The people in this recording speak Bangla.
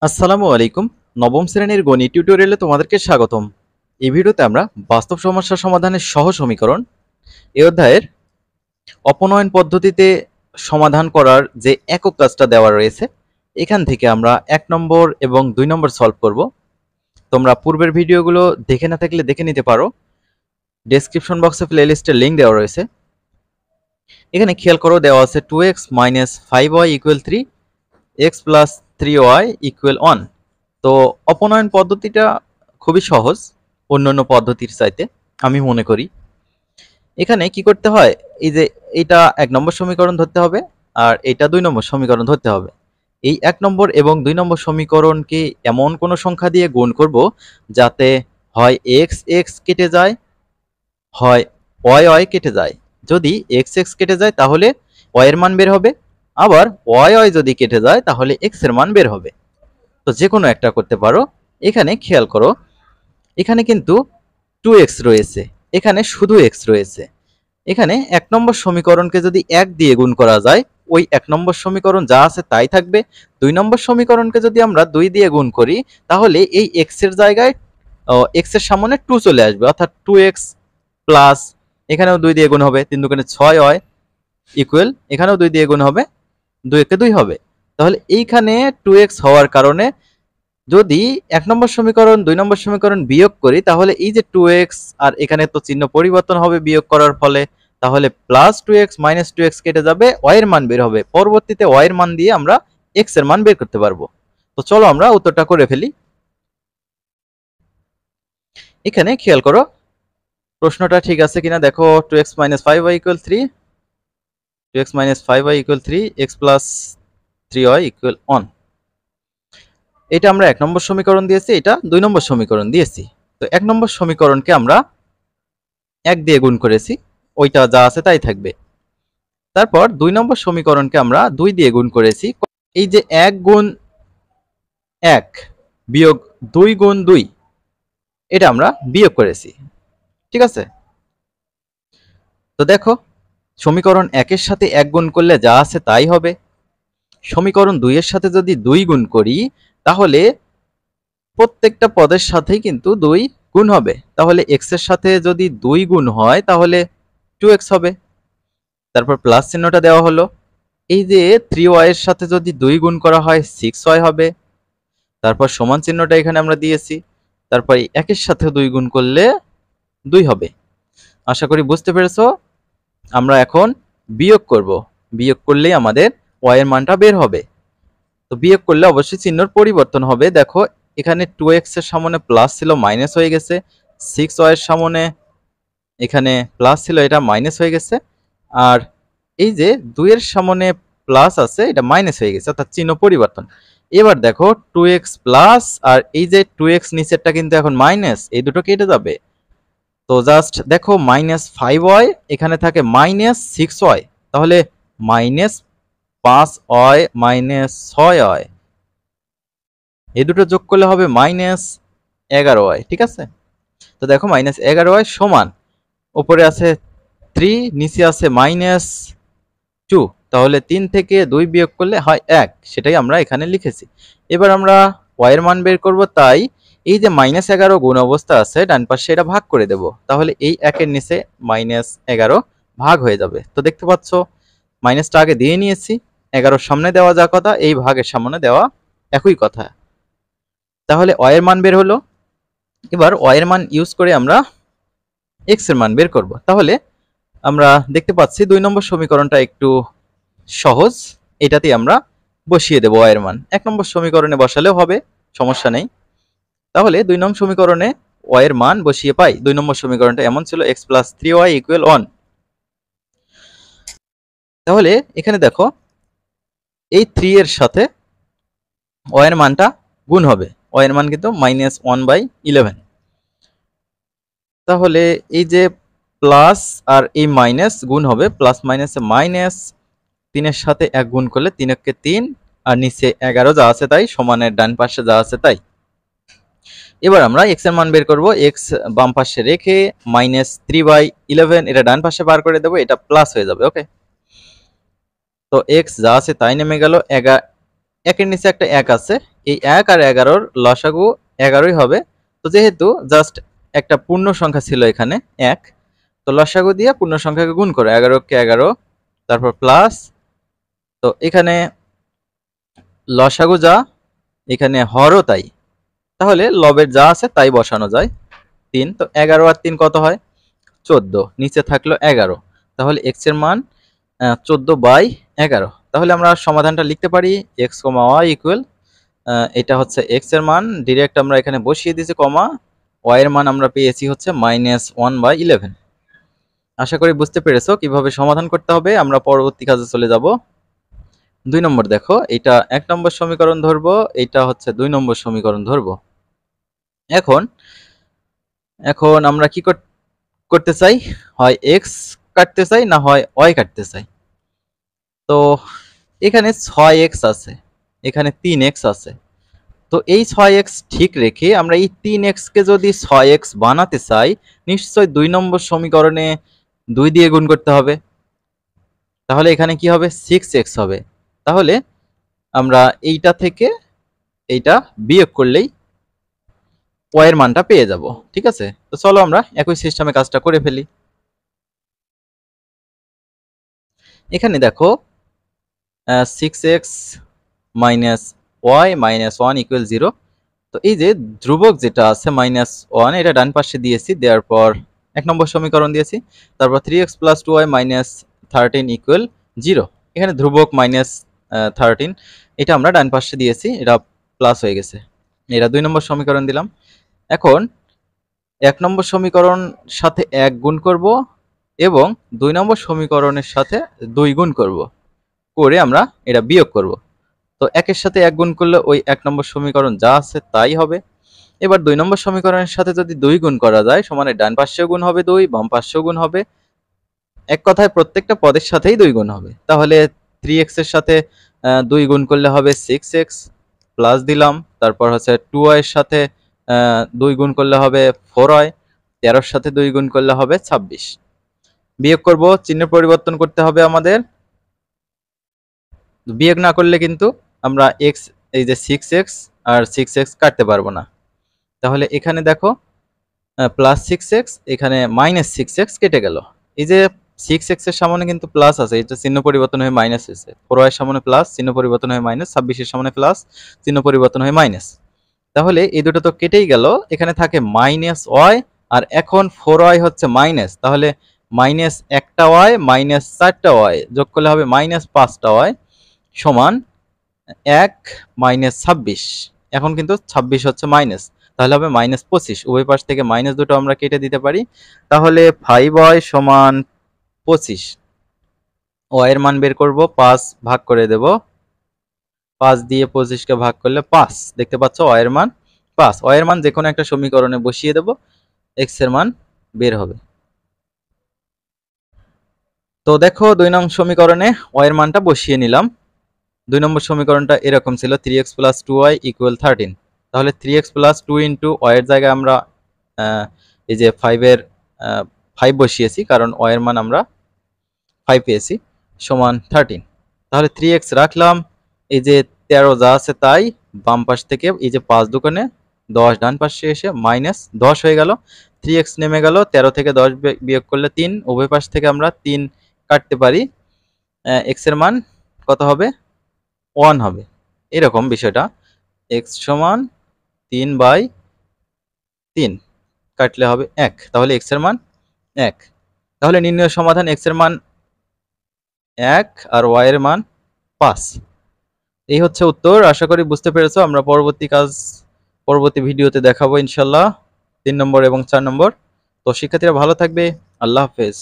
আসসালামু আলাইকুম। নবম শ্রেণীর গণিত টিউটোরিয়ালে তোমাদেরকে স্বাগতম। এই ভিডিওতে আমরা বাস্তব সমস্যা সমাধানের সহজ সমীকরণ এই অধ্যায়ের অপনয়ন পদ্ধতিতে সমাধান করার যে একক কাজটা দেওয়া রয়েছে এখান থেকে আমরা 1 নম্বর এবং 2 নম্বর সলভ করব। তোমরা পূর্বের ভিডিওগুলো দেখে না থাকলে দেখে নিতে পারো, ডেসক্রিপশন বক্সে প্লেলিস্টের লিংক দেওয়া রয়েছে। এখানে খেয়াল করো, দেওয়া আছে 2x - 5y = 3, x + 3y = 1। তো অপনয়ন পদ্ধতিটা খুবই সহজ অন্যান্য পদ্ধতির চাইতে আমি মনে করি। এখানে কি করতে হয়, এই যে এটা 1 নম্বর সমীকরণ ধরতে হবে আর এটা 2 নম্বর সমীকরণ ধরতে হবে। এই 1 নম্বর এবং 2 নম্বর সমীকরণকে এমন কোনো সংখ্যা দিয়ে গুণ করব যাতে হয় x x কেটে যায়, হয় y y কেটে যায়। যদি x x কেটে যায় তাহলে y এর মান বের হবে, আবার y y যদি কেটে যায় তাহলে x এর মান বের হবে। তো যে কোনো একটা করতে পারো। এখানে খেয়াল করো, এখানে কিন্তু 2x রয়েছে, এখানে শুধু x রয়েছে। এখানে 1 নম্বর সমীকরণকে যদি 1 দিয়ে গুণ করা যায়, ওই 1 নম্বর সমীকরণ যা আছে তাই থাকবে। 2 নম্বর সমীকরণকে যদি আমরা 2 দিয়ে গুণ করি তাহলে এই x এর জায়গায় x এর সামনে 2 চলে আসবে, অর্থাৎ 2x প্লাস এখানেও 2 দিয়ে গুণ হবে, 3 দুগুণে 6 হয় ইকুয়াল এখানেও 2 দিয়ে গুণ হবে, 2 একে 2 হবে। তাহলে এইখানে 2x হওয়ার কারণে যদি 1 নম্বর সমীকরণ 2 নম্বর সমীকরণ বিয়োগ করি তাহলে এই যে 2x আর এখানে তো চিহ্ন পরিবর্তন হবে বিয়োগ করার ফলে, তাহলে প্লাস 2x মাইনাস 2x কেটে যাবে, y এর মান বের হবে। পরবর্তীতে y এর মান দিয়ে আমরা x এর মান বের করতে পারবো। তো চলো আমরা উত্তরটা করে ফেলি। এখানে খেয়াল করো প্রশ্নটা ঠিক আছে কিনা দেখো। 2x - 5y = 3, 2x - 5y = 3, x + 3y = 1। এটা আমরা 1 নম্বর সমীকরণ দিয়েছি, এটা 2 নম্বর সমীকরণ দিয়েছি। তো 1 নম্বর সমীকরণকে আমরা 1 দিয়ে গুণ করেছি, ওইটা যা আছে তাই থাকবে। তারপর 2 নম্বর সমীকরণকে আমরা 2 দিয়ে গুণ করেছি। এই যে 1 গুণ 1 বিয়োগ 2 গুণ 2, এটা আমরা বিয়োগ করেছি, ঠিক আছে। তো দেখো সমীকরণ 1 এর সাথে 1 গুণ করলে যা আছে তাই হবে। সমীকরণ 2 এর সাথে যদি 2 গুণ করি তাহলে প্রত্যেকটা পদের সাথেই কিন্তু 2 গুণ হবে। তাহলে x এর সাথে যদি 2 গুণ হয় তাহলে 2x হবে। তারপর প্লাস চিহ্নটা দেওয়া হলো। এই যে 3y এর সাথে যদি 2 গুণ করা হয় 6y হবে। তারপর সমান চিহ্নটা এখানে আমরা দিয়েছি। তারপর 1 এর সাথে 2 গুণ করলে 2 হবে। আশা করি বুঝতে পেরেছো। আমরা এখন বিয়োগ করব, বিয়োগ করলেই আমাদের y এর মানটা বের হবে। তো বিয়োগ করলে অবশ্যই চিহ্নর পরিবর্তন হবে। দেখো এখানে 2x এর সামনে প্লাস ছিল মাইনাস হয়ে গেছে, 6y এর সামনে এখানে প্লাস ছিল এটা মাইনাস হয়ে গেছে, আর এই যে 2 এর সামনে প্লাস আছে এটা মাইনাস হয়ে গেছে, অর্থাৎ চিহ্ন পরিবর্তন। এবার দেখো 2x প্লাস আর এই যে 2x নিচেরটা কিন্তু এখন মাইনাস, এই দুটো কেটে যাবে। তো জাস্ট দেখো -5y এখানে থাকে -6y, তাহলে -5y - 6y, এই দুটো যোগ করলে হবে -11y, ঠিক আছে। তো দেখো -11y সমান উপরে আছে 3, নিচে আছে -2, তাহলে 3 থেকে 2 বিয়োগ করলে হয় 1, সেটাই আমরা এখানে লিখেছি। এবার আমরা y এর মান বের করব, তাই এই যে -11 গুণ অবস্থা আছে ডান পাশে এটা ভাগ করে দেব, তাহলে এই 1 এর নিচে -11 ভাগ হয়ে যাবে। তো দেখতে পাচ্ছ মাইনাসটা আগে দিয়ে নিয়েছি, 11 সামনে দেওয়া যা কথা এই ভাগের সামনে দেওয়া একই কথা। তাহলে y এর মান বের হলো। এবার y এর মান ইউজ করে আমরা x এর মান বের করব। তাহলে আমরা দেখতে পাচ্ছি 2 নম্বর সমীকরণটা একটু সহজ, এটাতেই আমরা বসিয়ে দেব y এর মান। 1 নম্বর সমীকরণে বসালেও হবে, সমস্যা নেই। তাহলে 2 নং সমীকরণে y এর মান বসিয়ে পাই। 2 নম্বর সমীকরণটা এমন ছিল x + 3y = 1। তাহলে এখানে দেখো এই 3 এর সাথে y এর মানটা গুণ হবে, y এর মান কিন্তু -1/11। তাহলে এই যে প্লাস আর এই মাইনাস গুণ হবে, প্লাস মাইনাসে মাইনাস, 3 এর সাথে 1 গুণ করলে 3 একে 3 আর নিচে 11 যা আছে তাই, সমানের ডান পাশে যা আছে তাই। এবার আমরা x এর মান বের করব। x বাম পাশে রেখে -3/11 এটা ডান পাশে বার করে দেব, এটা প্লাস হয়ে যাবে। ওকে, তো x যা আছে তাই নেমে গেল, 1 এর নিচে একটা 1 আছে, এই ১ আর ১১র লসাগু ১১ই হবে। তো যেহেতু জাস্ট একটা পূর্ণ সংখ্যা ছিল এখানে ১, তো লসাগু দিয়ে পূর্ণ সংখ্যাকে গুণ করো, ১১ কে ১১, তারপর প্লাস, তো এখানে লসাগু যা এখানে হরও তাই, তাহলে লবের যা আছে তাই বসানো যায়। ৩, তো ১১ আর ৩ কত হয়? ১৪, নিচে থাকলো ১১, তাহলে এক্স এর মান ১৪/১১। তাহলে আমরা সমাধানটা লিখতে পারি এক্স কমা ওয়াই ইকুয়াল, এটা হচ্ছে এক্স এর মান, ডিরেক্ট আমরা এখানে বসিয়ে দিয়েছি কমা, ওয়াই এর মান আমরা পেয়েছি হচ্ছে -1/11। আশা করি বুঝতে পেরেছো কিভাবে সমাধান করতে হবে। আমরা পরবর্তী কাজে চলে যাব। ২ নম্বর দেখো, এটা ১ নম্বর সমীকরণ ধরবো, এটা হচ্ছে ২ নম্বর সমীকরণ ধরবো। এখন এখন আমরা কি করতে চাই? হয় এক্স কাটতে চাই, না হয় ওয়াই কাটতে চাই। তো এখানে 6x আছে, এখানে 3x আছে। তো এই 6x ঠিক রেখে আমরা এই 3x কে যদি 6x বানাতে চাই, নিশ্চয় ২ নম্বর সমীকরণে ২ দিয়ে গুণ করতে হবে। তাহলে এখানে কি হবে? 6x হবে। তাহলে আমরা এইটা থেকে এইটা বিয়োগ করলেই y এর মানটা পেয়ে যাব। ঠিক আছে? তো চলো আমরা একই সিস্টেমে কাজটা করে ফেলি। এখানে দেখো 6x minus y minus 1 equal 0। তো এই যে ধ্রুবক যেটা আছে -1, এটা ডান পাশে দিয়েছি, দেওয়ার পর ১ নম্বর সমীকরণ দিয়েছি। তারপর 3x + 2y - 13 ইকুয়াল 0। এখানে ধ্রুবক -13, এটা আমরা ডান পাশে দিয়েছি, এটা প্লাস হয়ে গেছে। এটা ২ নম্বর সমীকরণ দিলাম। এখন ১ নম্বর সমীকরণ সাথে ১ গুণ করব এবং ২ নম্বর সমীকরণের সাথে ২ গুণ করব, করে আমরা এটা বিয়োগ করব। তো ১ এর সাথে ১ গুণ করলে ওই ১ নম্বর সমীকরণ যা আছে তাই হবে। এবার ২ নম্বর সমীকরণের সাথে যদি ২ গুণ করা যায়, সমানে ডান পাশেও গুণ হবে ২, বাম পাশেও গুণ হবে। এক কথায় প্রত্যেকটা পদের সাথেই ২ গুণ হবে। তাহলে 3x এর সাথে ২ গুণ করলে হবে 6x, প্লাস দিলাম। তারপর হচ্ছে 2y এর সাথে ২ গুণ করলে হবে 4y, 13 এর সাথে ২ গুণ করলে হবে 26। বিয়োগ করব, চিহ্ন পরিবর্তন করতে হবে আমাদের। বিয়োগ না করলে কিন্তু আমরা x, এই যে 6x আর 6x কাটতে পারবো না। তাহলে এখানে দেখো +6x, এখানে -6x কেটে গেল। এই যে 6x এর সামনে কিন্তু প্লাস আছে, এটা চিহ্ন পরিবর্তন হয়ে মাইনাস হয়েছে। 4y এর সামনে প্লাস, চিহ্ন পরিবর্তন হয়ে মাইনাস, 26 এর সামনে প্লাস, চিহ্ন পরিবর্তন হয়ে মাইনাস। তাহলে এই দুটো তো কেটেই গেল, এখানে থাকে -y, আর এখন 4y হচ্ছে মাইনাস, তাহলে -1টা y -4টা y যোগ করলে হবে -5টা y সমান 1 -26। এখন কিন্তু 26 হচ্ছে মাইনাস, তাহলে হবে -25। উভয় পাশ থেকে মাইনাস দুটো আমরা কেটে দিতে পারি। তাহলে 5y সমান 25। y এর মান বের করব, 5 ভাগ করে দেব। 5 দিয়ে 25 কে ভাগ করলে 5, দেখতে পাচ্ছ y এর মান 5। y এর মান যে কোনো একটা সমীকরণে বসিয়ে দেব, x এর মান বের হবে। তো দেখো ২ নং সমীকরণে y এর মানটা বসিয়ে নিলাম। ২ নম্বর সমীকরণটা এরকম ছিল 3x + 2y = 13। তাহলে 3x + 2 * y এর জায়গায় আমরা এই যে 5 বসিয়েছি, কারণ y এর মান আমরা 5 পেয়েছি, সমান 13। তাহলে 3x রাখলাম, এই যে 13 যা আছে তাই, বাম পাশ থেকে এই যে 5 দুগুণে 10 ডান পাশে এসে -10 হয়ে গেল। 3x নেমে গেল, 13 থেকে 10 বিয়োগ করলে 3, উভয় পাশ থেকে আমরা 3 কাটতে পারি। x এর মান কত হবে? 1 হবে। এরকম বিষয়টা, x সমান 3/3 কাটলে হবে 1, তাহলে x এর মান 1। তাহলে নির্ণয় সমাধান x এর মান 1 আর y এর মান 5। এই হচ্ছে উত্তর। আশা করি বুঝতে পেরেছো। আমরা পরবর্তী ভিডিওতে দেখাবো ইনশাল্লাহ 3 নম্বর এবং 4 নম্বর। তো শিক্ষার্থীরা ভালো থাকবে। আল্লাহ হাফেজ।